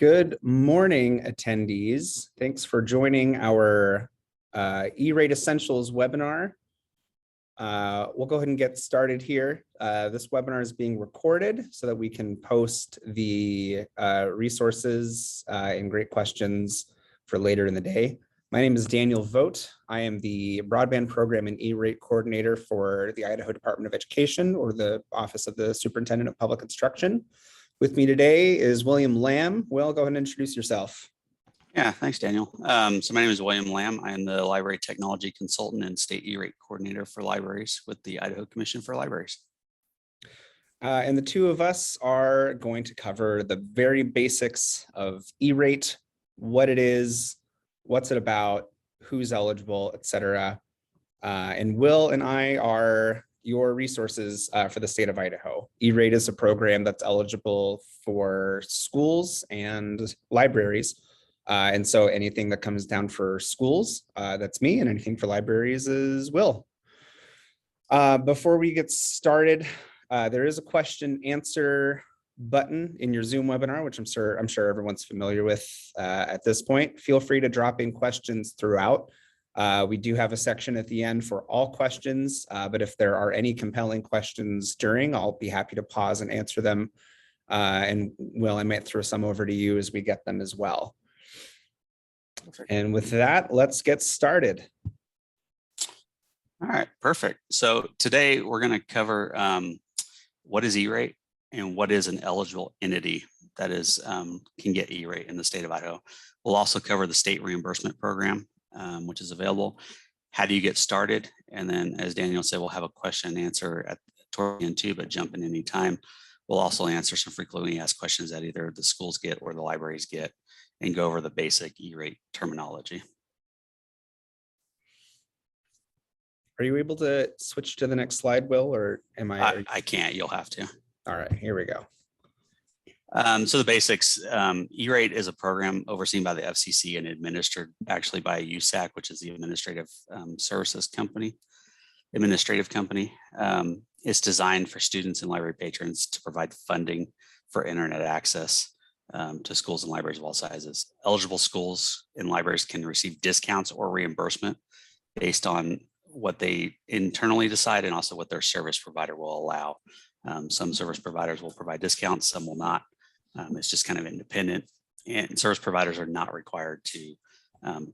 Good morning, attendees. Thanks for joining our E-Rate Essentials webinar. We'll go ahead and get started here. This webinar is being recorded so that we can post the resources and great questions for later in the day. My name is Daniel Vogt. I am the Broadband Program and E-Rate Coordinator for the Idaho Department of Education, or the Office of the Superintendent of Public Instruction. With me today is William Lamb. Will, go ahead and introduce yourself. Yeah, thanks, Daniel. So my name is William Lamb. I am the Library Technology Consultant and State E-Rate Coordinator for Libraries with the Idaho Commission for Libraries. And the two of us are going to cover the very basics of E-Rate, what it is, what's it about, who's eligible, etc. And Will and I are your resources for the state of Idaho. E-Rate is a program that's eligible for schools and libraries. And so anything that comes down for schools, that's me, and anything for libraries is Will. Before we get started, there is a question answer button in your Zoom webinar, which I'm sure everyone's familiar with at this point. Feel free to drop in questions throughout. We do have a section at the end for all questions, but if there are any compelling questions during, I'll be happy to pause and answer them. And Will, I might throw some over to you as we get them as well. And with that, let's get started. All right, perfect. So today we're going to cover what is E-Rate and what is an eligible entity that is can get E-Rate in the state of Idaho. We'll also cover the state reimbursement program, which is available. How do you get started? And then, as Daniel said, we'll have a question and answer toward the end too, but jump in any time. We'll also answer some frequently asked questions that either the schools get or the libraries get, and go over the basic E-Rate terminology. Are you able to switch to the next slide, Will, or am I? I can't, you'll have to. All right, here we go. So the basics, E-Rate is a program overseen by the FCC and administered actually by USAC, which is the Administrative Services Company. It's designed for students and library patrons to provide funding for internet access to schools and libraries of all sizes. Eligible schools and libraries can receive discounts or reimbursement based on what they internally decide and also what their service provider will allow. Some service providers will provide discounts, some will not. It's just kind of independent, and service providers are not required to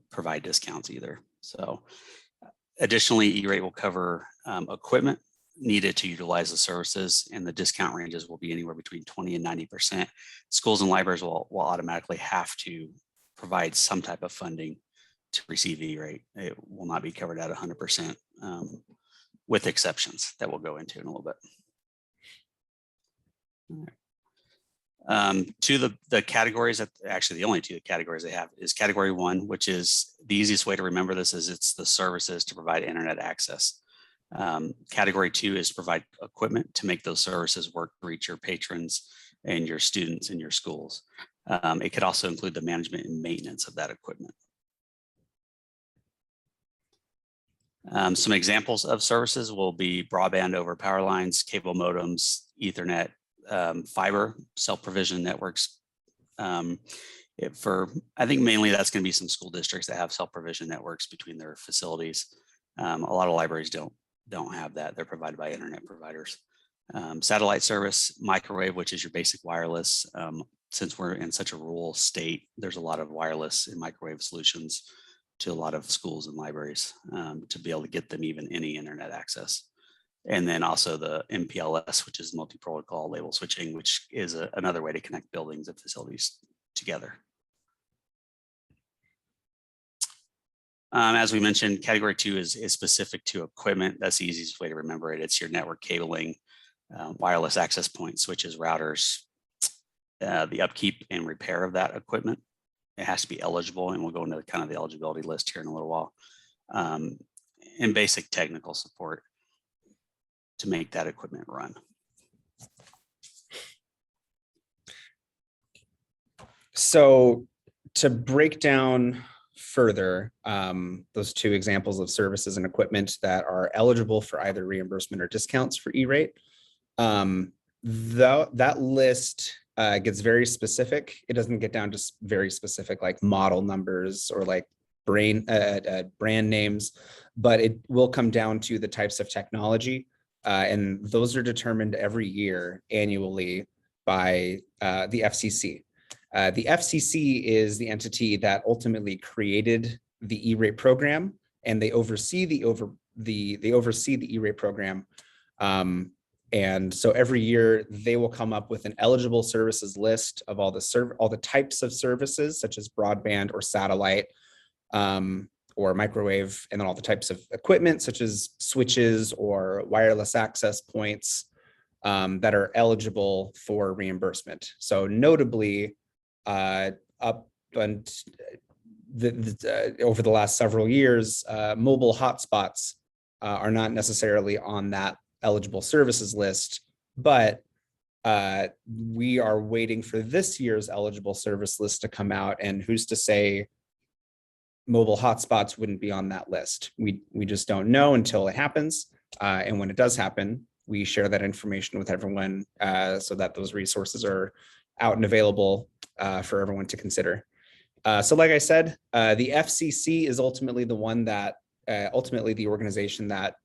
provide discounts either. So additionally, E-Rate will cover equipment needed to utilize the services, and the discount ranges will be anywhere between 20 and 90%. Schools and libraries will automatically have to provide some type of funding to receive E-Rate. It will not be covered at 100% with exceptions that we'll go into in a little bit. All right. The categories that actually the only two categories they have is category one, which is the easiest way to remember this is it's the services to provide internet access. Category two is provide equipment to make those services work to reach your patrons and your students in your schools. It could also include the management and maintenance of that equipment. Some examples of services will be broadband over power lines, cable modems, Ethernet, fiber, self-provision networks. I think mainly that's going to be some school districts that have self-provision networks between their facilities. A lot of libraries don't have that. They're provided by internet providers. Satellite service, microwave, which is your basic wireless. Since we're in such a rural state, there's a lot of wireless and microwave solutions to a lot of schools and libraries to be able to get them even any internet access. And then also the MPLS, which is multi-protocol label switching, which is another way to connect buildings and facilities together. As we mentioned, category two is specific to equipment. That's the easiest way to remember it. It's your network cabling, wireless access points, switches, routers, the upkeep and repair of that equipment. It has to be eligible, and we'll go into kind of the eligibility list here in a little while. And basic technical support to make that equipment run. So to break down further those two examples of services and equipment that are eligible for either reimbursement or discounts for E-Rate, that list gets very specific. It doesn't get down to very specific like model numbers or like brand names, but it will come down to the types of technology. And those are determined every year annually by the FCC. The FCC is the entity that ultimately created the E-rate program, and they oversee the E-rate program. And so every year they will come up with an eligible services list of all the types of services, such as broadband or satellite, or microwave, and then all the types of equipment, such as switches or wireless access points, that are eligible for reimbursement. So notably, up and over the last several years, mobile hotspots are not necessarily on that eligible services list, but we are waiting for this year's eligible service list to come out, and who's to say mobile hotspots wouldn't be on that list. We just don't know until it happens, and when it does happen, we share that information with everyone so that those resources are out and available for everyone to consider. So like I said, the FCC is ultimately the one that ultimately the organization that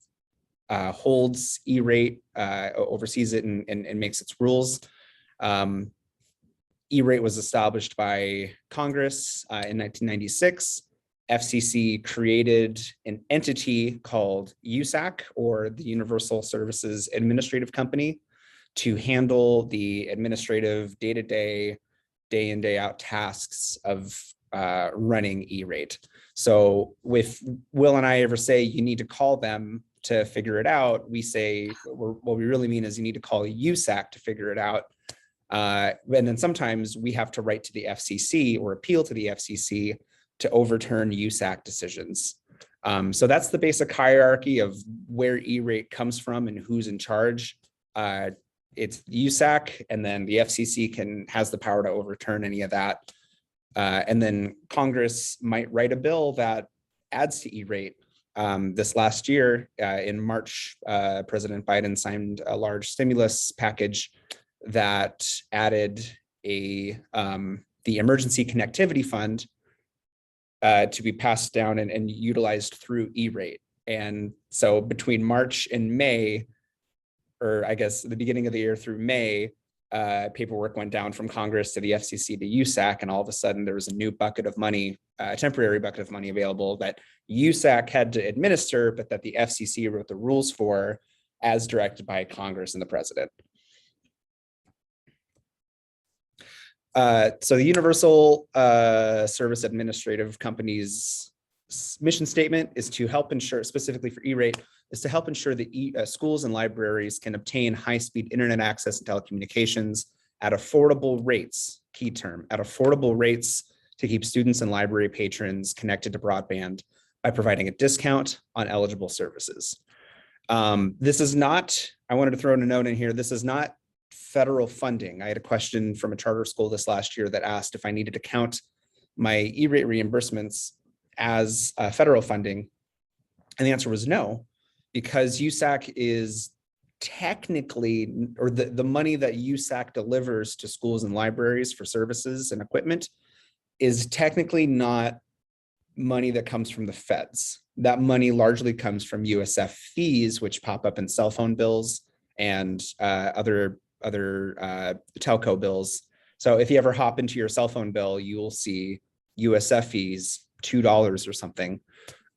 holds E-rate, oversees it, and makes its rules. E-rate was established by Congress in 1996. FCC created an entity called USAC, or the Universal Services Administrative Company, to handle the administrative day-to-day, day in, day out tasks of running E-rate. So if Will and I ever say you need to call them to figure it out, we say, what we really mean is you need to call USAC to figure it out. And then sometimes we have to write to the FCC or appeal to the FCC to overturn USAC decisions. So that's the basic hierarchy of where E-rate comes from and who's in charge. It's USAC, and then the FCC has the power to overturn any of that. And then Congress might write a bill that adds to E-rate. This last year, in March, President Biden signed a large stimulus package that added the Emergency Connectivity Fund to be passed down and utilized through E-rate. And so between March and May, or I guess the beginning of the year through May, paperwork went down from Congress to the FCC to USAC, and all of a sudden there was a new bucket of money, a temporary bucket of money available that USAC had to administer, but that the FCC wrote the rules for as directed by Congress and the president. So the Universal Service Administrative Company's mission statement is to help ensure, specifically for E-rate, is to help ensure that schools and libraries can obtain high-speed internet access and telecommunications at affordable rates, key term, at affordable rates, to keep students and library patrons connected to broadband by providing a discount on eligible services. This is not, I wanted to throw in a note in here, this is not federal funding. I had a question from a charter school this last year that asked if I needed to count my E-rate reimbursements as federal funding. And the answer was no, because USAC is technically, or the money that USAC delivers to schools and libraries for services and equipment is technically not money that comes from the feds. That money largely comes from USF fees, which pop up in cell phone bills and other telco bills. So if you ever hop into your cell phone bill, you will see USF fees, $2 or something.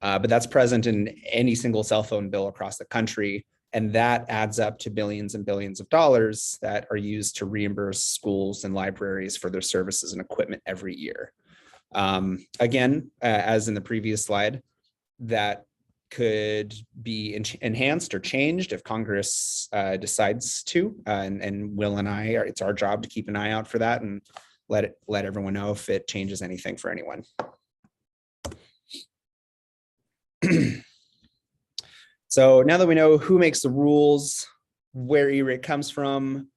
But that's present in any single cell phone bill across the country. And that adds up to billions and billions of dollars that are used to reimburse schools and libraries for their services and equipment every year. Again, as in the previous slide, that could be enhanced or changed if Congress decides to, and Will and I, it's our job to keep an eye out for that and let everyone know if it changes anything for anyone. So now that we know who makes the rules, where E-rate comes from,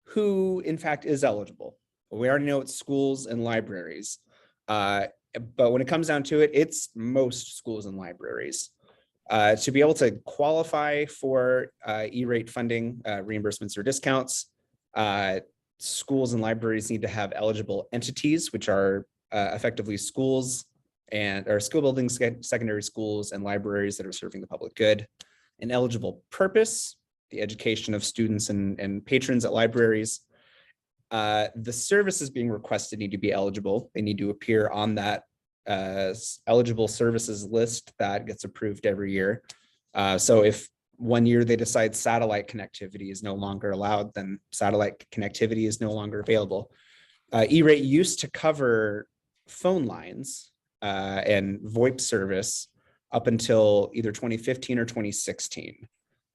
who in fact is eligible, we already know it's schools and libraries. But when it comes down to it, it's most schools and libraries. To be able to qualify for E-rate funding, reimbursements or discounts, schools and libraries need to have eligible entities, which are effectively schools or school buildings, secondary schools, and libraries that are serving the public good. An eligible purpose, the education of students and patrons at libraries. The services being requested need to be eligible. They need to appear on that eligible services list that gets approved every year. So if one year they decide satellite connectivity is no longer allowed, then satellite connectivity is no longer available. E-rate used to cover phone lines and VoIP service up until either 2015 or 2016.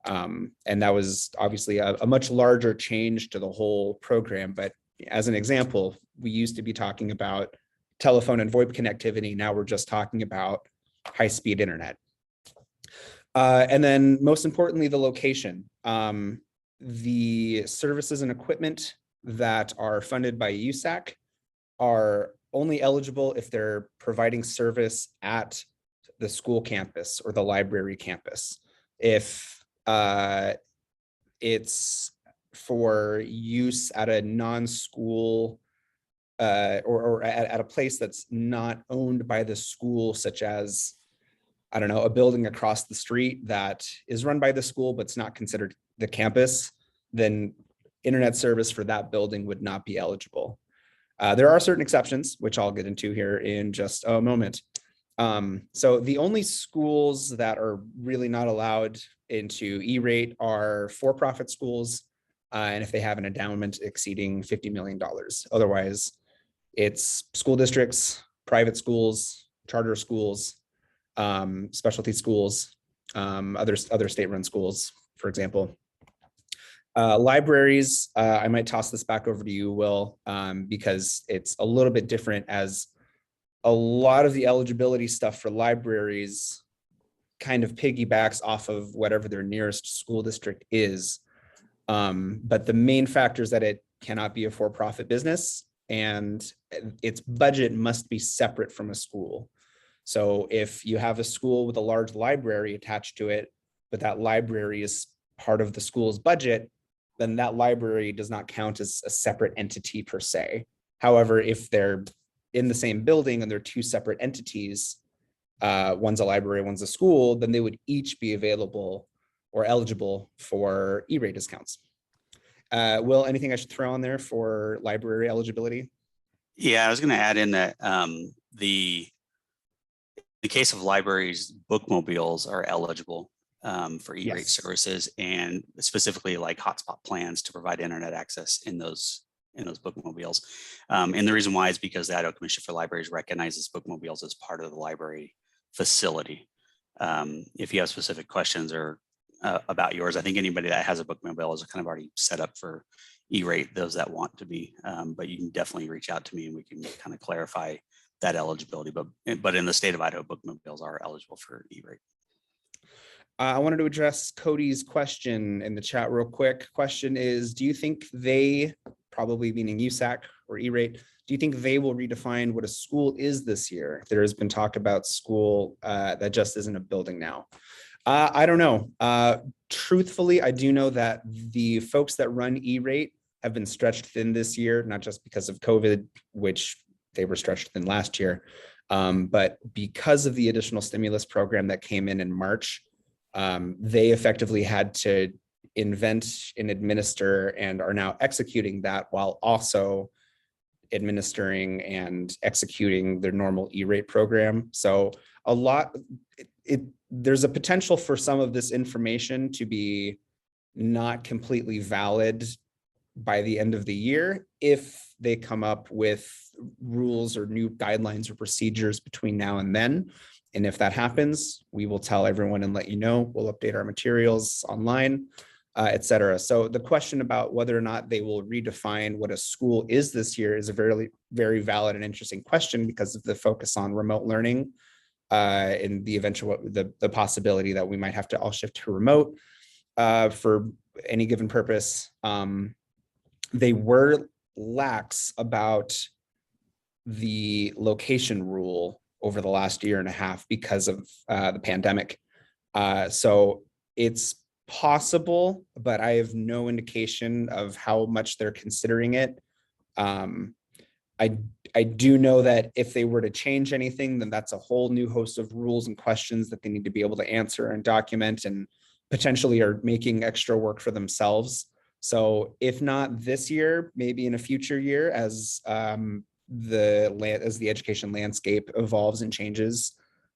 And that was obviously a much larger change to the whole program. But as an example, we used to be talking about telephone and VoIP connectivity. Now we're just talking about high-speed internet. And then most importantly, the location. The services and equipment that are funded by USAC are only eligible if they're providing service at the school campus or the library campus. If it's for use at a non-school or at a place that's not owned by the school, such as, I don't know, a building across the street that is run by the school, but it's not considered the campus, then internet service for that building would not be eligible. There are certain exceptions, which I'll get into here in just a moment. So the only schools that are really not allowed into E-rate are for-profit schools, and if they have an endowment exceeding $50 million. Otherwise, it's school districts, private schools, charter schools, specialty schools, other state-run schools, for example. Libraries, I might toss this back over to you, Will, because it's a little bit different, as a lot of the eligibility stuff for libraries kind of piggybacks off of whatever their nearest school district is. But the main factor is that it cannot be a for-profit business and its budget must be separate from a school. So if you have a school with a large library attached to it, but that library is part of the school's budget, then that library does not count as a separate entity per se. However, if they're in the same building and they're two separate entities, one's a library, one's a school, then they would each be available or eligible for E-rate discounts. Will, anything I should throw on there for library eligibility? Yeah, I was going to add in that the case of libraries, bookmobiles are eligible for E-rate Yes. services, and specifically like hotspot plans to provide internet access in those bookmobiles. And the reason why is because the Idaho Commission for Libraries recognizes bookmobiles as part of the library facility. If you have specific questions or about yours, I think anybody that has a bookmobile is kind of already set up for E-rate, those that want to be, but you can definitely reach out to me and we can kind of clarify that eligibility. But in the state of Idaho, bookmobiles are eligible for E-rate. I wanted to address Cody's question in the chat real quick. Question is, do you think they, probably meaning USAC or E-rate, do you think they will redefine what a school is this year? There has been talk about school that just isn't a building now. I don't know. Truthfully, I do know that the folks that run E-rate have been stretched thin this year, not just because of COVID, which they were stretched thin last year, but because of the additional stimulus program that came in March. They effectively had to invent and administer and are now executing that while also administering and executing their normal E-rate program. So there's a potential for some of this information to be not completely valid by the end of the year if they come up with rules or new guidelines or procedures between now and then. And if that happens, we will tell everyone and let you know. We'll update our materials online, et cetera. So the question about whether or not they will redefine what a school is this year is a very, very valid and interesting question because of the focus on remote learning and the eventual, the possibility that we might have to all shift to remote for any given purpose. They were lax about the location rule over the last year and a half because of the pandemic. So it's possible, but I have no indication of how much they're considering it. I do know that if they were to change anything, then that's a whole new host of rules and questions that they need to be able to answer and document, and potentially are making extra work for themselves. So if not this year, maybe in a future year, as the education landscape evolves and changes,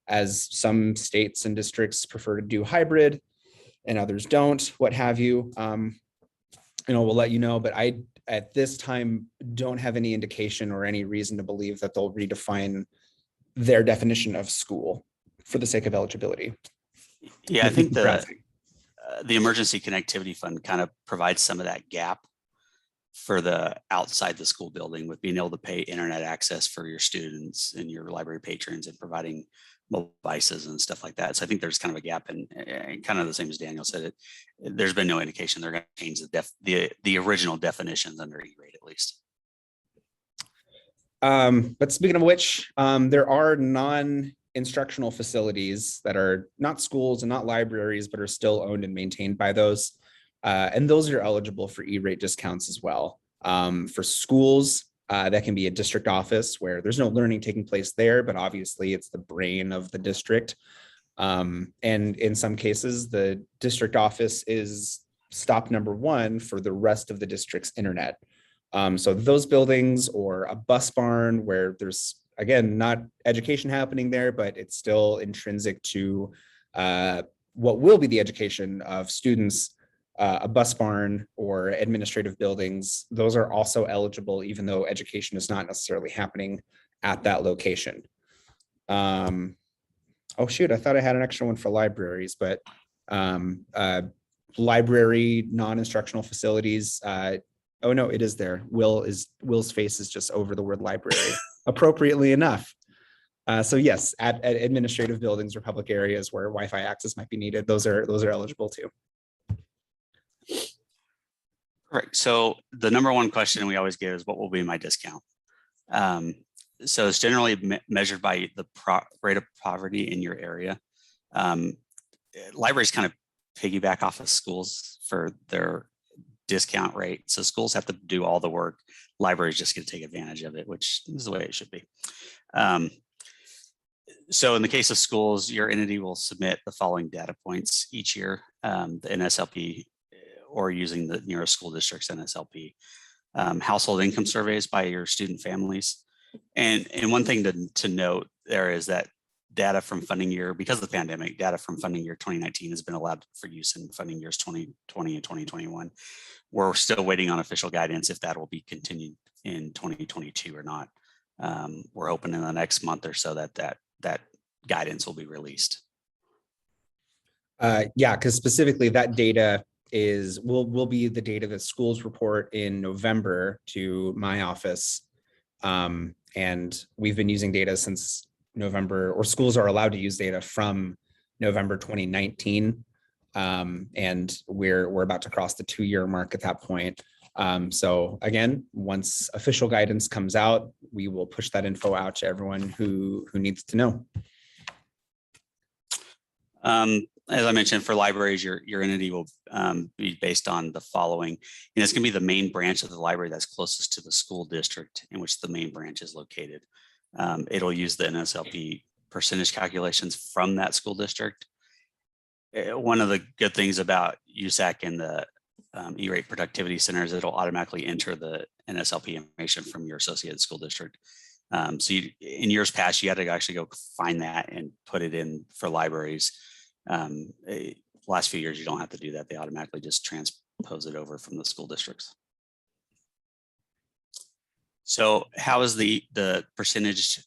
as some states and districts prefer to do hybrid and others don't, what have you. We'll let you know, but I, at this time, don't have any indication or any reason to believe that they'll redefine their definition of school for the sake of eligibility. Yeah, I think the emergency connectivity fund kind of provides some of that gap for the outside the school building, with being able to pay internet access for your students and your library patrons, and providing mobile devices and stuff like that. So I think there's kind of a gap, and kind of the same as Daniel said, there's been no indication they're going to change the original definitions under E-rate, at least. But speaking of which, there are non-instructional facilities that are not schools and not libraries, but are still owned and maintained by those. And those are eligible for E-rate discounts as well. For schools, that can be a district office where there's no learning taking place there, but obviously it's the brain of the district. And in some cases, the district office is stop number one for the rest of the district's internet. So those buildings, or a bus barn where there's, again, not education happening there, but it's still intrinsic to what will be the education of students, a bus barn or administrative buildings, those are also eligible, even though education is not necessarily happening at that location. Oh shoot, I thought I had an extra one for libraries, but library non-instructional facilities. Oh no, it is there. Will's face is just over the word library, appropriately enough. So yes, at administrative buildings or public areas where Wi-Fi access might be needed, those are eligible too. All right. So the number one question we always get is, what will be my discount? So it's generally measured by the rate of poverty in your area. Libraries kind of piggyback off of schools for their discount rate. So schools have to do all the work. Libraries just get to take advantage of it, which is the way it should be. So in the case of schools, your entity will submit the following data points each year, the NSLP, or using the nearest school district's NSLP, household income surveys by your student families. And one thing to note there is that data from funding year, because of the pandemic, data from funding year 2019 has been allowed for use in funding years 2020 and 2021. We're still waiting on official guidance if that will be continued in 2022 or not. We're hoping in the next month or so that guidance will be released. Yeah, because specifically that data will be the data that schools report in November to my office. And we've been using data since November, or schools are allowed to use data from November 2019. And we're about to cross the 2-year mark at that point. So again, once official guidance comes out, we will push that info out to everyone who needs to know. As I mentioned, for libraries, your entity will be based on the following, and it's going to be the main branch of the library that's closest to the school district in which the main branch is located. It'll use the NSLP percentage calculations from that school district. One of the good things about USAC and the E-rate productivity centers, it'll automatically enter the NSLP information from your associated school district. So in years past, you had to actually go find that and put it in for libraries. Last few years, you don't have to do that. They automatically just transpose it over from the school districts. So how is the percentage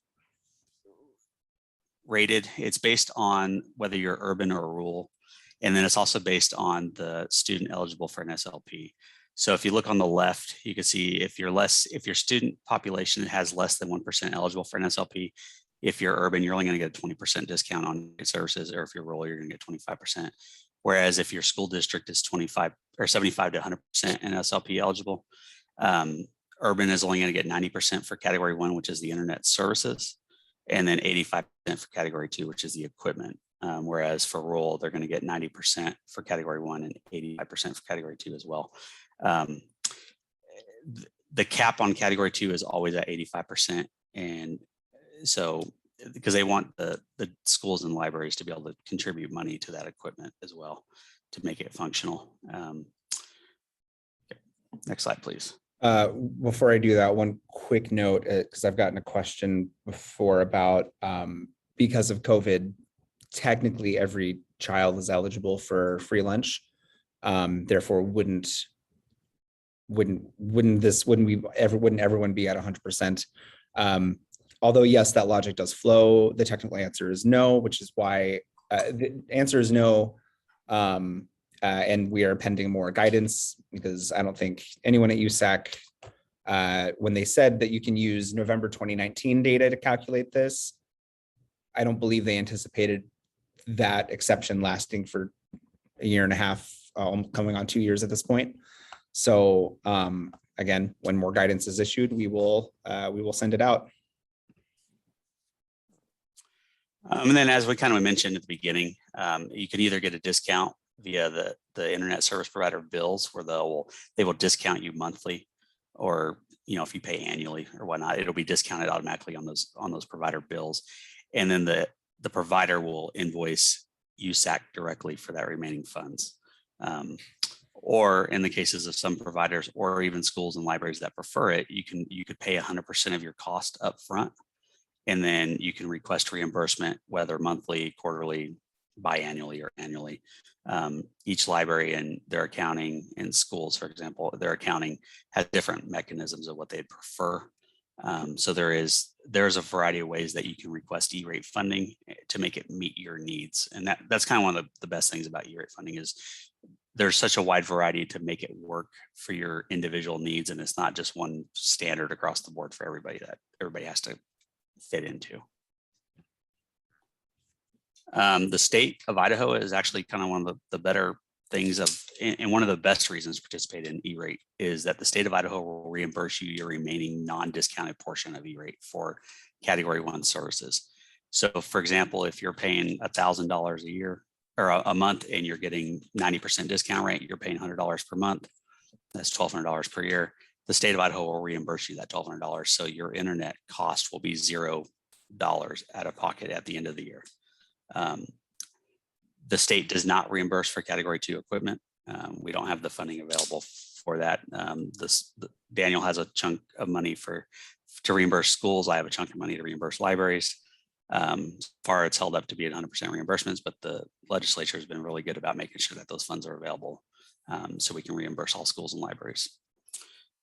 rated? It's based on whether you're urban or rural. And then it's also based on the student eligible for an SLP. So if you look on the left, you can see if your student population has less than 1% eligible for an SLP, if you're urban, you're only going to get a 20% discount on services, or if you're rural, you're going to get 25%. Whereas if your school district is 25 or 75 to 100% NSLP eligible, urban is only going to get 90% for category 1, which is the internet services, and then 85% for category 2, which is the equipment. Whereas for rural, they're going to get 90% for category 1 and 85% for category 2 as well. The cap on category 2 is always at 85%. And so, because they want the schools and libraries to be able to contribute money to that equipment as well to make it functional. Okay. Next slide, please. Before I do that, one quick note, because I've gotten a question before about because of COVID, technically every child is eligible for free lunch. Therefore, wouldn't everyone be at 100%? Although yes, that logic does flow. The technical answer is no, which is why the answer is no. And we are pending more guidance, because I don't think anyone at USAC, when they said that you can use November 2019 data to calculate this, I don't believe they anticipated that exception lasting for a year and a half, coming on 2 years at this point. So again, when more guidance is issued, we will send it out. And then, as we kind of mentioned at the beginning, you can either get a discount via the internet service provider bills, where they will discount you monthly, or if you pay annually or whatnot, it'll be discounted automatically on those provider bills, and then the provider will invoice USAC directly for that remaining funds. Or in the cases of some providers, or even schools and libraries that prefer it, you could pay 100% of your cost up front, and then you can request reimbursement, whether monthly, quarterly, biannually, or annually. Each library and their accounting, and schools, for example, their accounting has different mechanisms of what they'd prefer. So there's a variety of ways that you can request E-rate funding to make it meet your needs. And that's kind of one of the best things about E-rate funding is there's such a wide variety to make it work for your individual needs. And it's not just one standard across the board for everybody that everybody has to fit into. The state of Idaho is actually kind of one of the better things and one of the best reasons to participate in E-rate is that the state of Idaho will reimburse you your remaining non-discounted portion of E-rate for category 1 services. So for example, if you're paying $1,000 a year or a month and you're getting 90% discount rate, you're paying $100 per month. That's $1,200 per year. The state of Idaho will reimburse you that $1,200. So your internet cost will be $0 out of pocket at the end of the year. The state does not reimburse for category 2 equipment. We don't have the funding available for that. Daniel has a chunk of money to reimburse schools. I have a chunk of money to reimburse libraries. Far it's held up to be at 100% reimbursements, but the legislature has been really good about making sure that those funds are available so we can reimburse all schools and libraries.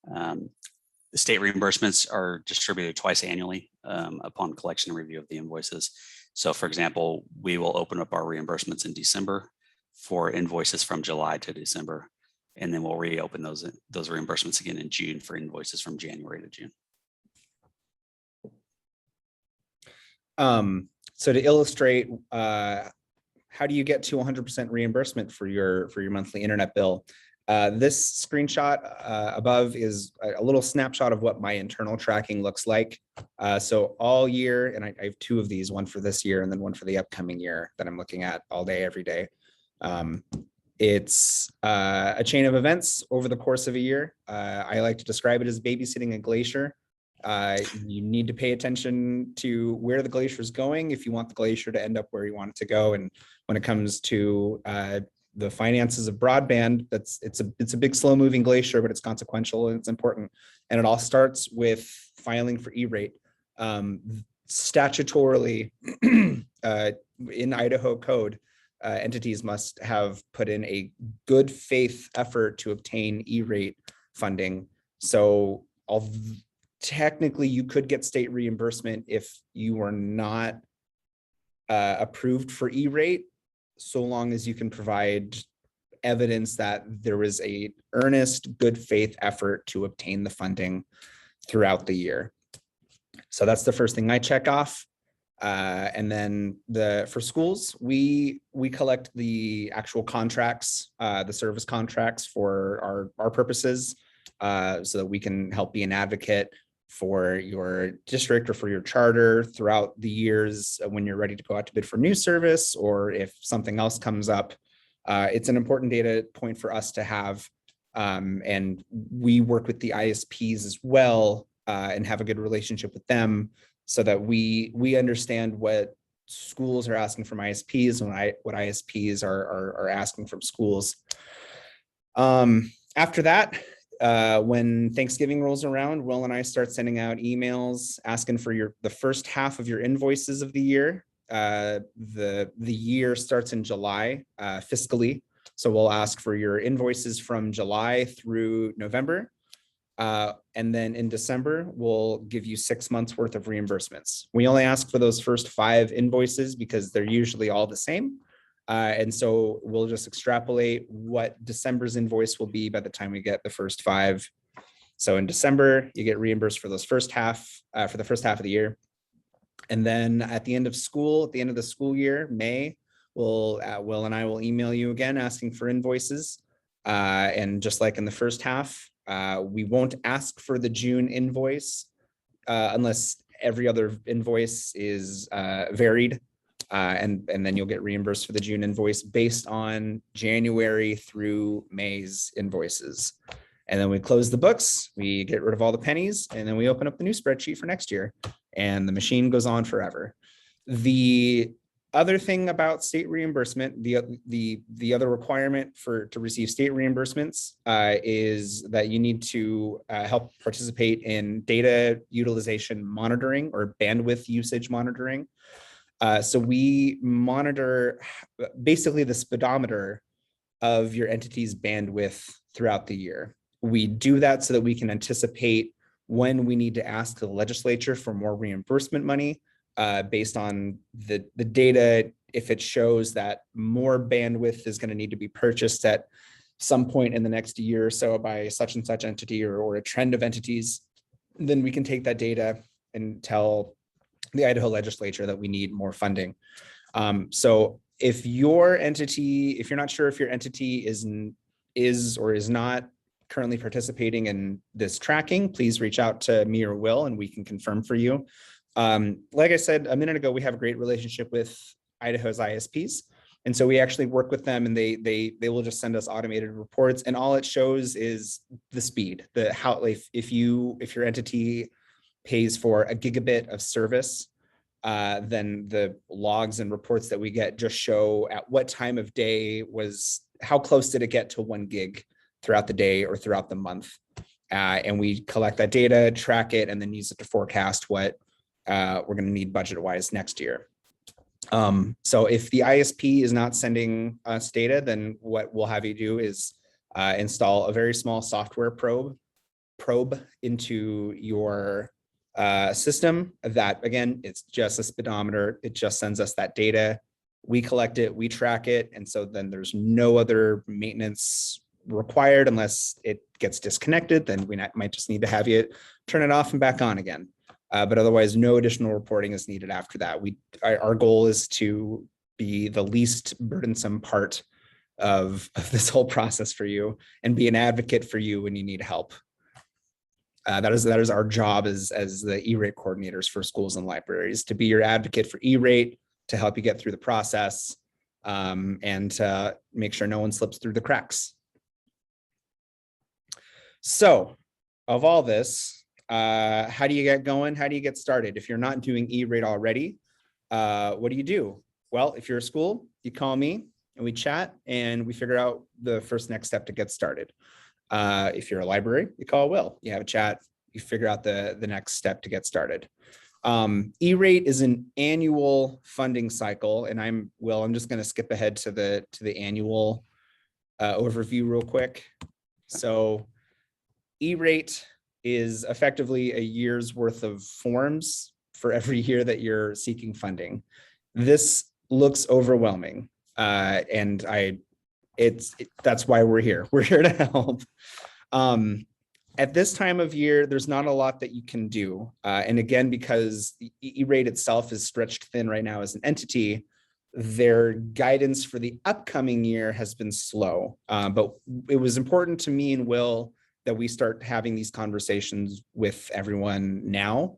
The state reimbursements are distributed twice annually upon collection and review of the invoices. So for example, we will open up our reimbursements in December for invoices from July to December, and then we'll reopen those reimbursements again in June for invoices from January to June. So to illustrate, how do you get to 100% reimbursement for your monthly internet bill? This screenshot above is a little snapshot of what my internal tracking looks like. So all year, and I have 2 of these, one for this year and then one for the upcoming year that I'm looking at all day, every day. It's a chain of events over the course of a year. I like to describe it as babysitting a glacier. You need to pay attention to where the glacier is going if you want the glacier to end up where you want it to go. And when it comes to the finances of broadband, it's a big, slow moving glacier, but it's consequential and it's important. And it all starts with filing for E-rate. Statutorily, in Idaho code, entities must have put in a good faith effort to obtain E-rate funding. So technically you could get state reimbursement if you were not approved for E-rate, so long as you can provide evidence that there was a earnest, good faith effort to obtain the funding throughout the year. So that's the first thing I check off. And then for schools, we collect the actual contracts, the service contracts for our purposes, so that we can help be an advocate. for your district or for your charter throughout the years when you're ready to go out to bid for new service, or if something else comes up. It's an important data point for us to have. And we work with the ISPs as well and have a good relationship with them so that we understand what schools are asking from ISPs and what ISPs are asking from schools. After that, when Thanksgiving rolls around, Will and I start sending out emails asking for the first half of your invoices of the year. The year starts in July fiscally. So we'll ask for your invoices from July through November. And then in December, we'll give you 6 months worth of reimbursements. We only ask for those first 5 invoices because they're usually all the same. And so we'll just extrapolate what December's invoice will be by the time we get the first 5. So in December, you get reimbursed for those first half, for the first half of the year. And then at the end of the school year, May, Will and I will email you again asking for invoices. And just like in the first half, we won't ask for the June invoice unless every other invoice is varied. And then you'll get reimbursed for the June invoice based on January through May's invoices. And then we close the books, we get rid of all the pennies, and then we open up the new spreadsheet for next year. And the machine goes on forever. The other thing about state reimbursement, the other requirement to receive state reimbursements is that you need to help participate in data utilization monitoring or bandwidth usage monitoring. So we monitor basically the speedometer of your entity's bandwidth throughout the year. We do that so that we can anticipate when we need to ask the legislature for more reimbursement money based on the data. If it shows that more bandwidth is going to need to be purchased at some point in the next year or so by such and such entity or a trend of entities, then we can take that data and tell the Idaho legislature that we need more funding. So if you're not sure if your entity is or is not currently participating in this tracking, please reach out to me or Will and we can confirm for you. Like I said a minute ago, we have a great relationship with Idaho's ISPs. And so we actually work with them and they will just send us automated reports, and all it shows is the speed, if your entity pays for a gigabit of service, then the logs and reports that we get just show at what time of day how close did it get to 1 gig throughout the day or throughout the month. And we collect that data, track it, and then use it to forecast what we're going to need budget-wise next year. So if the ISP is not sending us data, then what we'll have you do is install a very small software probe into your system that, again, it's just a speedometer. It just sends us that data. We collect it, we track it. And so then there's no other maintenance required unless it gets disconnected. Then we might just need to have you turn it off and back on again. But otherwise, no additional reporting is needed after that. Our goal is to be the least burdensome part of this whole process for you and be an advocate for you when you need help. That is our job as the E-rate coordinators for schools and libraries, to be your advocate for E-rate, to help you get through the process, and to make sure no one slips through the cracks. So of all this, how do you get going? How do you get started? If you're not doing E-rate already, what do you do? Well, if you're a school, you call me and we chat and we figure out the first next step to get started. If you're a library, you call Will, you have a chat, you figure out the next step to get started. E-rate is an annual funding cycle, and I'm just going to skip ahead to the annual overview real quick. So E-rate is effectively a year's worth of forms for every year that you're seeking funding. This looks overwhelming, and that's why we're here. We're here to help. At this time of year, there's not a lot that you can do. And again, because E-rate itself is stretched thin right now as an entity, their guidance for the upcoming year has been slow. But it was important to me and Will that we start having these conversations with everyone now,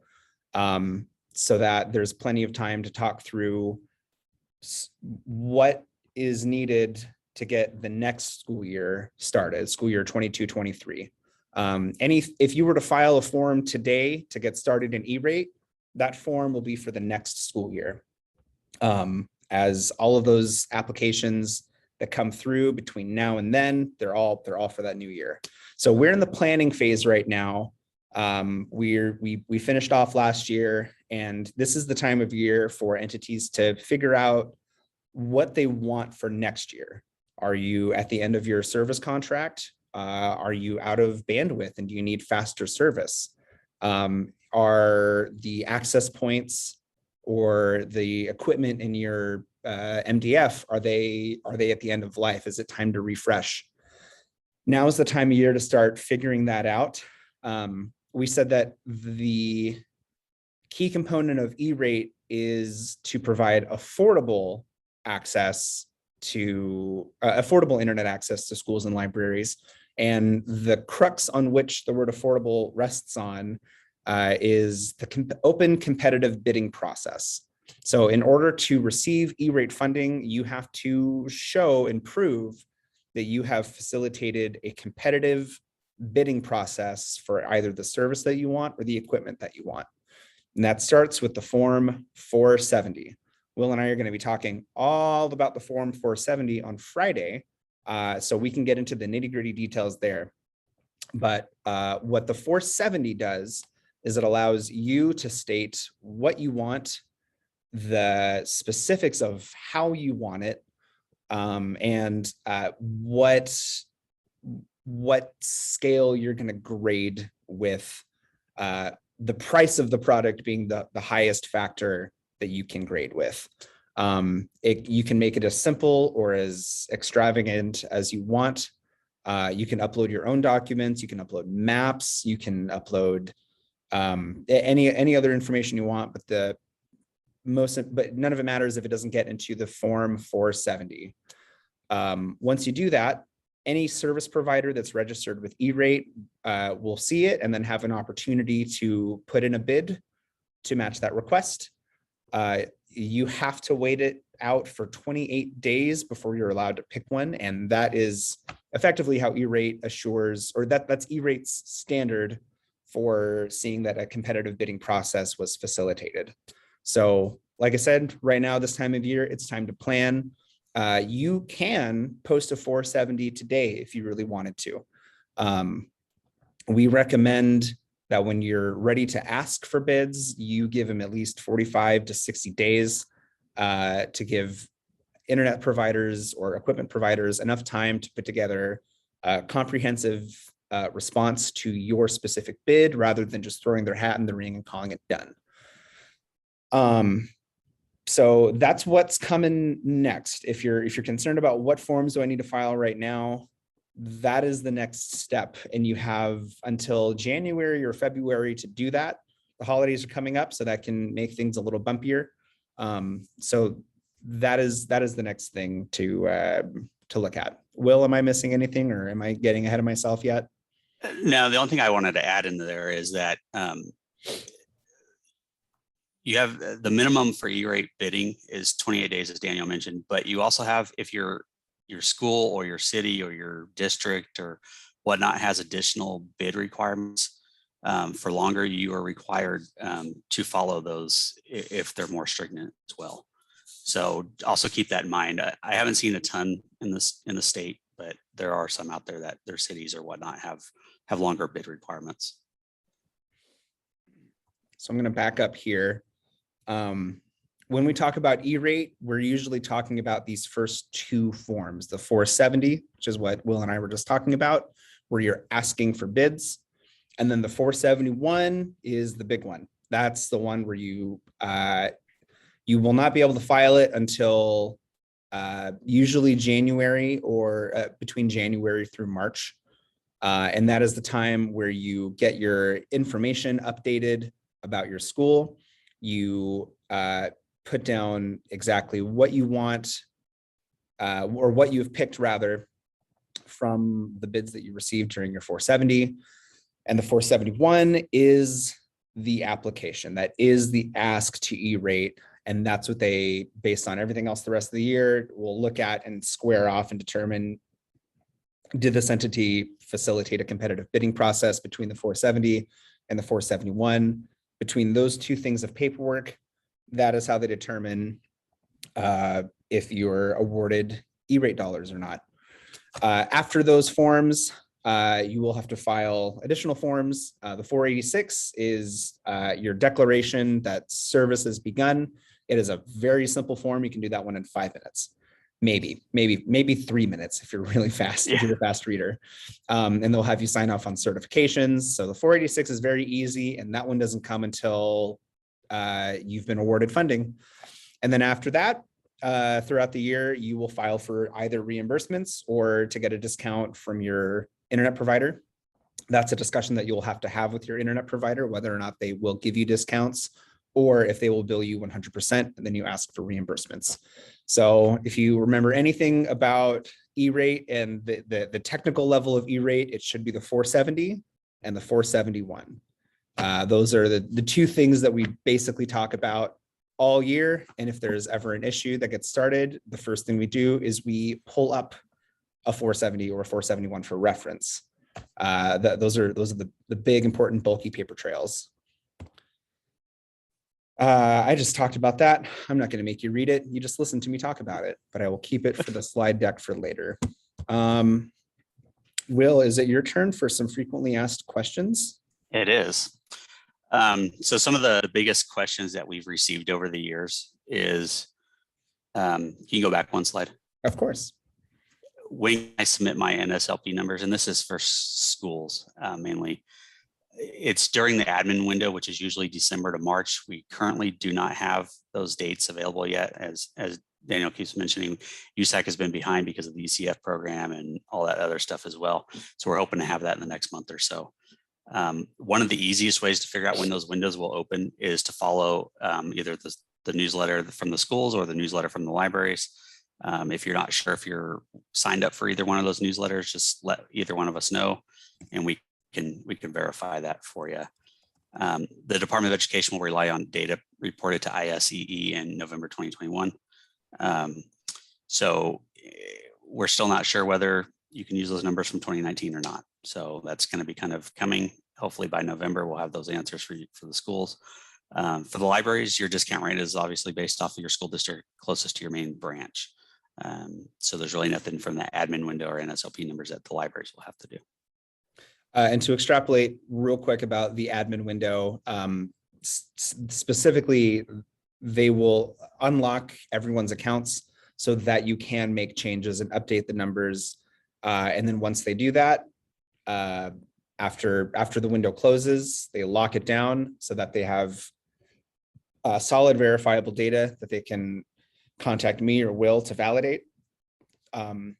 so that there's plenty of time to talk through what is needed to get the next school year started, school year 22-23. If you were to file a form today to get started in E-rate, that form will be for the next school year. As all of those applications that come through between now and then, they're all for that new year. So we're in the planning phase right now. We finished off last year, and this is the time of year for entities to figure out what they want for next year. Are you at the end of your service contract? Are you out of bandwidth and do you need faster service? Are the access points or the equipment in your MDF, are they at the end of life? Is it time to refresh? Now is the time of year to start figuring that out. We said that the key component of E-rate is to provide affordable access to affordable internet access to schools and libraries. And the crux on which the word affordable rests on is the open competitive bidding process. So in order to receive E-rate funding, you have to show and prove that you have facilitated a competitive bidding process for either the service that you want or the equipment that you want. And that starts with the Form 470. Will and I are going to be talking all about the Form 470 on Friday, so we can get into the nitty-gritty details there. But what the 470 does is it allows you to state what you want, the specifics of how you want it, and what scale you're going to grade with, the price of the product being the highest factor that you can grade with. You can make it as simple or as extravagant as you want. You can upload your own documents, you can upload maps, you can upload any other information you want, but none of it matters if it doesn't get into the Form 470. Once you do that, any service provider that's registered with E-rate will see it and then have an opportunity to put in a bid to match that request. You have to wait it out for 28 days before you're allowed to pick one. And that is effectively how E-rate assures, or that's E-rate's standard for seeing that a competitive bidding process was facilitated. So like I said, right now, this time of year, it's time to plan. You can post a 470 today if you really wanted to. We recommend that when you're ready to ask for bids, you give them at least 45 to 60 days to give internet providers or equipment providers enough time to put together a comprehensive response to your specific bid, rather than just throwing their hat in the ring and calling it done. So that's what's coming next. If you're concerned about what forms do I need to file right now, that is the next step. And you have until January or February to do that. The holidays are coming up, so that can make things a little bumpier. So that is the next thing to look at. Will, am I missing anything, or am I getting ahead of myself yet? No, the only thing I wanted to add into there is that you have the minimum for E-rate bidding is 28 days, as Daniel mentioned, but you also have, if your school or your city or your district or whatnot has additional bid requirements for longer, you are required to follow those if they're more stringent as well. So also keep that in mind. I haven't seen a ton in the state, but there are some out there that their cities or whatnot have longer bid requirements. So I'm going to back up here. When we talk about E-rate, we're usually talking about these first two forms, the 470, which is what Will and I were just talking about, where you're asking for bids. And then the 471 is the big one. That's the one where you will not be able to file it until usually January or between January through March. And that is the time where you get your information updated about your school. You put down exactly what you want, or what you've picked rather, from the bids that you received during your 470. And the 471 is the application. That is the ask to E-rate. And that's what they, based on everything else the rest of the year, will look at and square off and determine, did this entity facilitate a competitive bidding process between the 470 and the 471? Between those two things of paperwork, that is how they determine if you're awarded E-rate dollars or not. After those forms, you will have to file additional forms. The 486 is your declaration that service has begun. It is a very simple form. You can do that one in 5 minutes. Maybe 3 minutes if you're really fast, if you're a fast reader. And they'll have you sign off on certifications. So the 486 is very easy, and that one doesn't come until you've been awarded funding. And then after that, throughout the year, you will file for either reimbursements or to get a discount from your internet provider. That's a discussion that you'll have to have with your internet provider, whether or not they will give you discounts or if they will bill you 100%, and then you ask for reimbursements. So if you remember anything about E-rate and the technical level of E-rate, it should be the 470 and the 471. Those are the two things that we basically talk about all year. And if there's ever an issue that gets started, the first thing we do is we pull up a 470 or a 471 for reference. Those are the big, important, bulky paper trails. I just talked about that. I'm not going to make you read it. You just listen to me talk about it, but I will keep it for the slide deck for later. Will, is it your turn for some frequently asked questions? It is. So some of the biggest questions that we've received over the years is, can you go back one slide? Of course. When I submit my NSLP numbers, and this is for schools mainly, it's during the admin window, which is usually December to March. We currently do not have those dates available yet. As Daniel keeps mentioning, USAC has been behind because of the ECF program and all that other stuff as well. So we're hoping to have that in the next month or so. One of the easiest ways to figure out when those windows will open is to follow either the newsletter from the schools or the newsletter from the libraries. If you're not sure if you're signed up for either one of those newsletters, just let either one of us know, and we can verify that for you. The Department of Education will rely on data reported to ISEE in November 2021. So we're still not sure whether you can use those numbers from 2019 or not. So that's going to be kind of coming. Hopefully by November, we'll have those answers for the schools. For the libraries, your discount rate is obviously based off of your school district closest to your main branch. So there's really nothing from the admin window or NSLP numbers that the libraries will have to do. And to extrapolate real quick about the admin window, specifically, they will unlock everyone's accounts so that you can make changes and update the numbers. And then once they do that, after the window closes, they lock it down so that they have solid verifiable data that they can contact me or Will to validate. And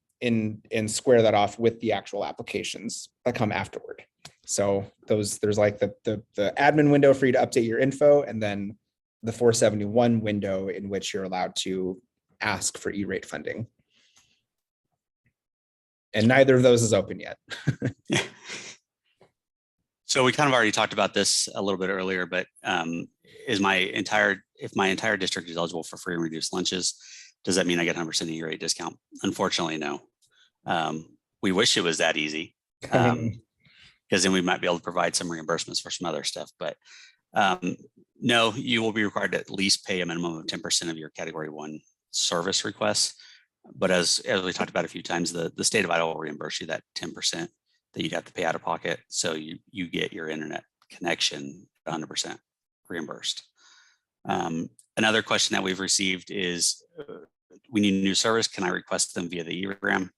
square that off with the actual applications that come afterward. So there's like the admin window for you to update your info, and then the 471 window in which you're allowed to ask for E-rate funding. And neither of those is open yet. So we kind of already talked about this a little bit earlier, but if my entire district is eligible for free and reduced lunches, does that mean I get 100% E-rate discount? Unfortunately, no. We wish it was that easy, because then we might be able to provide some reimbursements for some other stuff. But no, you will be required to at least pay a minimum of 10% of your Category 1 service requests. But as we talked about a few times, the state of Idaho will reimburse you that 10% that you'd have to pay out of pocket. So you get your internet connection 100% reimbursed. Another question that we've received is, we need a new service. Can I request them via the e-program?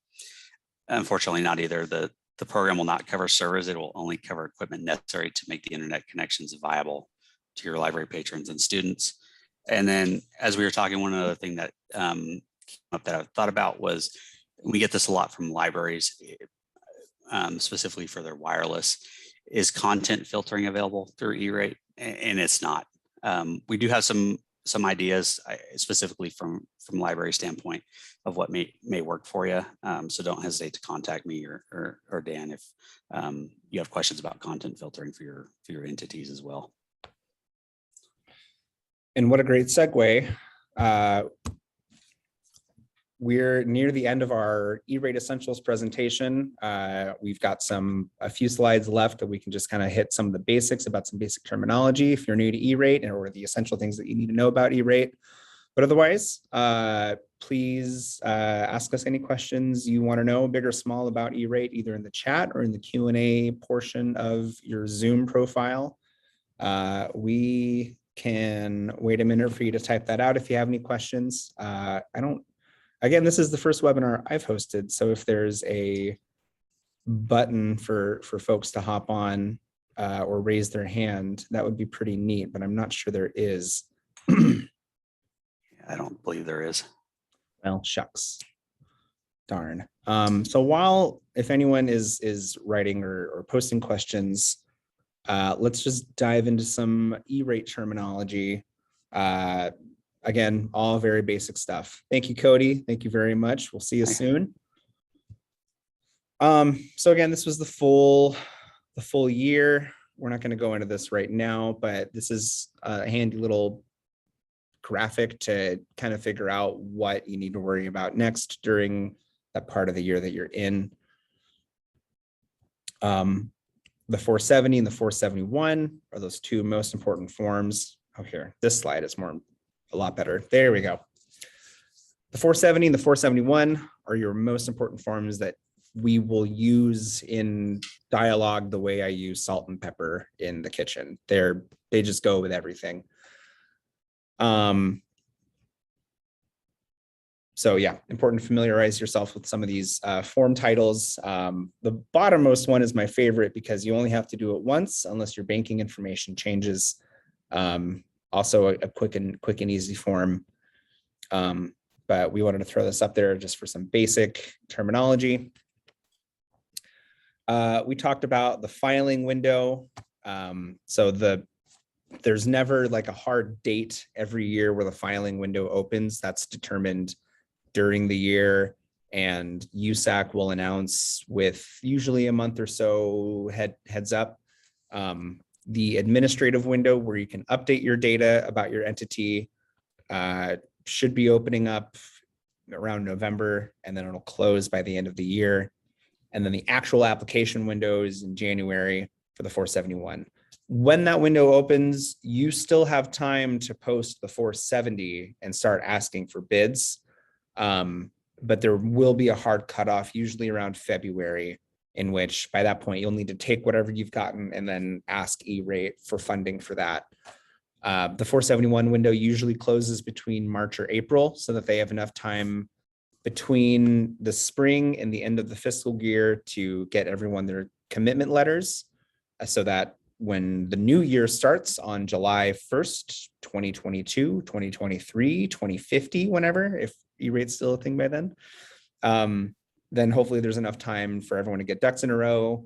Unfortunately, not either. The program will not cover servers. It will only cover equipment necessary to make the internet connections viable to your library patrons and students. And then, as we were talking, one other thing that came up that I thought about was, we get this a lot from libraries, specifically for their wireless, is content filtering available through E-rate? And it's not. We do have some some ideas specifically from library standpoint of what may work for you. So don't hesitate to contact me or Dan if you have questions about content filtering for your entities as well. And what a great segue. We're near the end of our E-rate essentials presentation. We've got a few slides left that we can just kind of hit some of the basics about some basic terminology if you're new to E-rate, or the essential things that you need to know about E-rate. But otherwise, please ask us any questions you want to know, big or small, about E-rate, either in the chat or in the Q&A portion of your Zoom profile. We can wait a minute for you to type that out if you have any questions. Again, this is the first webinar I've hosted, so if there's a button for folks to hop on or raise their hand, that would be pretty neat, but I'm not sure there is. I don't believe there is. Well, shucks. Darn. So if anyone is writing or posting questions, let's just dive into some E-rate terminology. Again, all very basic stuff. Thank you, Cody. Thank you very much. We'll see you soon. So again, this was the full year. We're not going to go into this right now, but this is a handy little graphic to kind of figure out what you need to worry about next during that part of the year that you're in. The 470 and the 471 are those two most important forms. Oh, here, this slide is a lot better. There we go. The 470 and the 471 are your most important forms that we will use in dialogue the way I use salt and pepper in the kitchen. They just go with everything. So yeah, important to familiarize yourself with some of these form titles. The bottommost one is my favorite because you only have to do it once unless your banking information changes. Also a quick and easy form. But we wanted to throw this up there just for some basic terminology. We talked about the filing window. There's never like a hard date every year where the filing window opens. That's determined during the year, and USAC will announce with usually a month or so heads up. The administrative window where you can update your data about your entity should be opening up around November, and then it'll close by the end of the year. And then the actual application window is in January for the 471. When that window opens, you still have time to post the 470 and start asking for bids. But there will be a hard cutoff, usually around February, in which by that point, you'll need to take whatever you've gotten and then ask E-rate for funding for that. The 471 window usually closes between March or April so that they have enough time between the spring and the end of the fiscal year to get everyone their commitment letters so that when the new year starts on July 1st, 2022, 2023, 2050, whenever, if E-rate's still a thing by then hopefully there's enough time for everyone to get ducks in a row,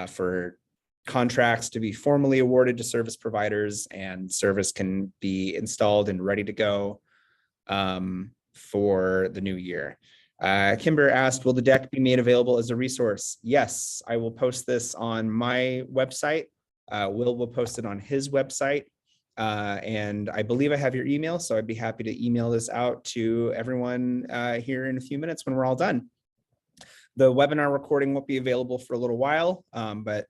for contracts to be formally awarded to service providers, and service can be installed and ready to go for the new year. Kimber asked, will the deck be made available as a resource? Yes, I will post this on my website. Will post it on his website. And I believe I have your email, so I'd be happy to email this out to everyone here in a few minutes when we're all done. The webinar recording won't be available for a little while, but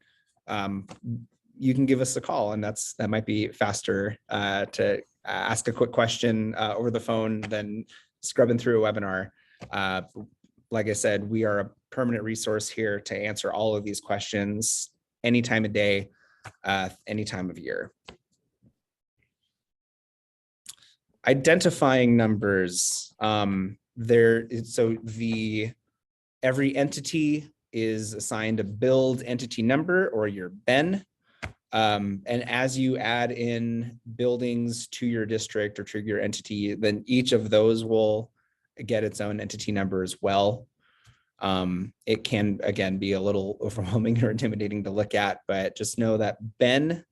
you can give us a call, and that might be faster to ask a quick question over the phone than scrubbing through a webinar. Like I said, we are a permanent resource here to answer all of these questions any time of day, any time of year. Identifying numbers. Every entity is assigned a billed entity number, or your BEN. And as you add in buildings to your district or to your entity, then each of those will get its own entity number as well. It can, again, be a little overwhelming or intimidating to look at, but just know that BEN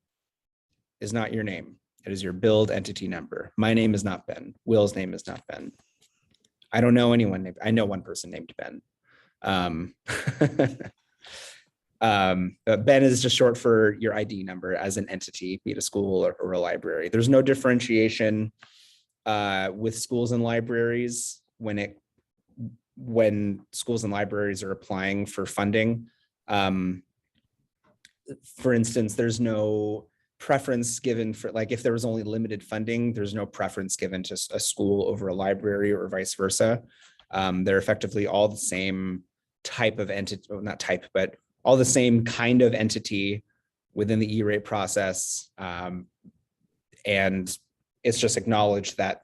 is not your name. It is your billed entity number. My name is not Ben. Will's name is not Ben. I don't know anyone named, I know one person named Ben. Ben is just short for your ID number as an entity, be it a school or a library. There's no differentiation with schools and libraries when schools and libraries are applying for funding. For instance, there's no preference given for, like, if there was only limited funding, there's no preference given to a school over a library or vice versa. They're effectively all the same type of entity, well, not type, but all the same kind of entity within the E-rate process. And it's just acknowledged that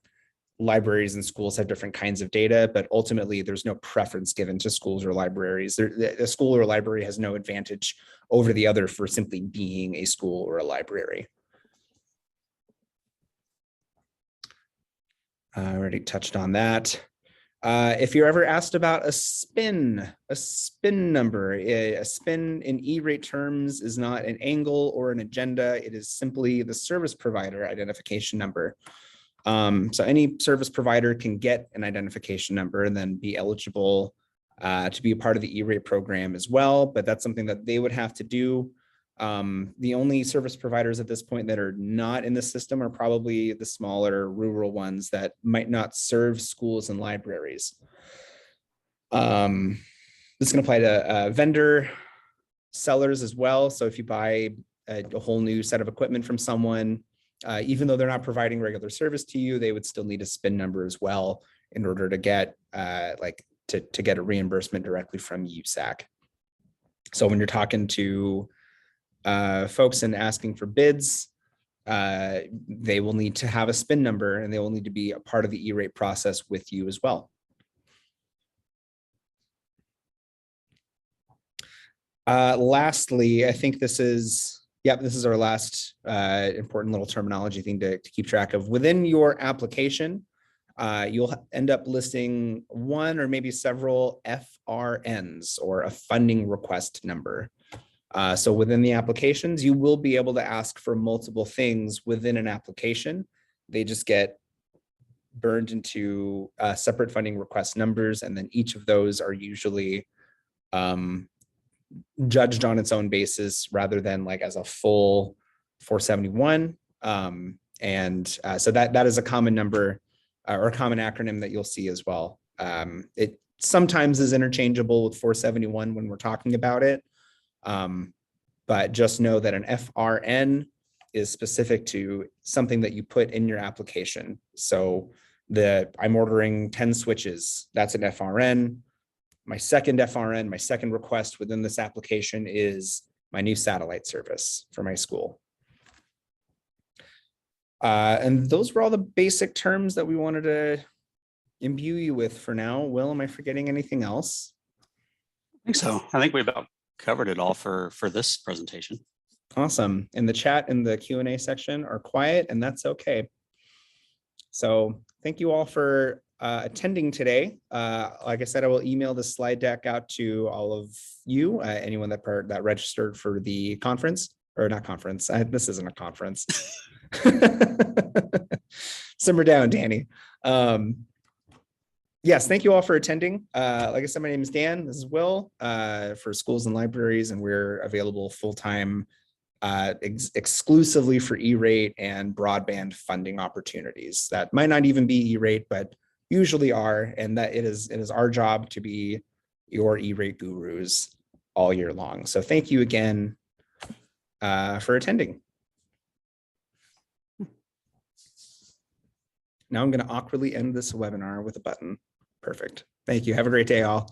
libraries and schools have different kinds of data, but ultimately there's no preference given to schools or libraries. A school or library has no advantage over the other for simply being a school or a library. I already touched on that. If you're ever asked about a SPIN number, a SPIN in E-rate terms is not an angle or an agenda. It is simply the service provider identification number. So any service provider can get an identification number and then be eligible to be a part of the E-rate program as well, but that's something that they would have to do. The only service providers at this point that are not in the system are probably the smaller rural ones that might not serve schools and libraries. This can apply to vendor sellers as well. So if you buy a whole new set of equipment from someone, even though they're not providing regular service to you, they would still need a SPIN number as well in order to get to get a reimbursement directly from USAC. So when you're talking to folks and asking for bids, they will need to have a SPIN number and they will need to be a part of the E-rate process with you as well. Lastly, I think this is our last important little terminology thing to keep track of. Within your application, you'll end up listing one or maybe several FRNs, or a funding request number. So within the applications, you will be able to ask for multiple things within an application. They just get burned into separate funding request numbers, and then each of those are usually judged on its own basis rather than like as a full 471. So that is a common number or a common acronym that you'll see as well. It sometimes is interchangeable with 471 when we're talking about it. But just know that an FRN is specific to something that you put in your application. So I'm ordering 10 switches, that's an FRN. My second FRN, my second request within this application is my new satellite service for my school. And those were all the basic terms that we wanted to imbue you with for now. Will, am I forgetting anything else? I think so. I think we about covered it all for this presentation. Awesome. And the chat and the Q&A section are quiet, and that's okay. So thank you all for attending today. Like I said, I will email the slide deck out to all of you, anyone that registered for the conference, or not conference. This isn't a conference. Simmer down, Danny. Yes, thank you all for attending. Like I said, my name is Dan. This is Will for Schools and Libraries, and we're available full-time exclusively for E-rate and broadband funding opportunities that might not even be E-rate, but usually are, and that it is our job to be your E-rate gurus all year long. So thank you again for attending. Now I'm going to awkwardly end this webinar with a button. Perfect. Thank you. Have a great day, all.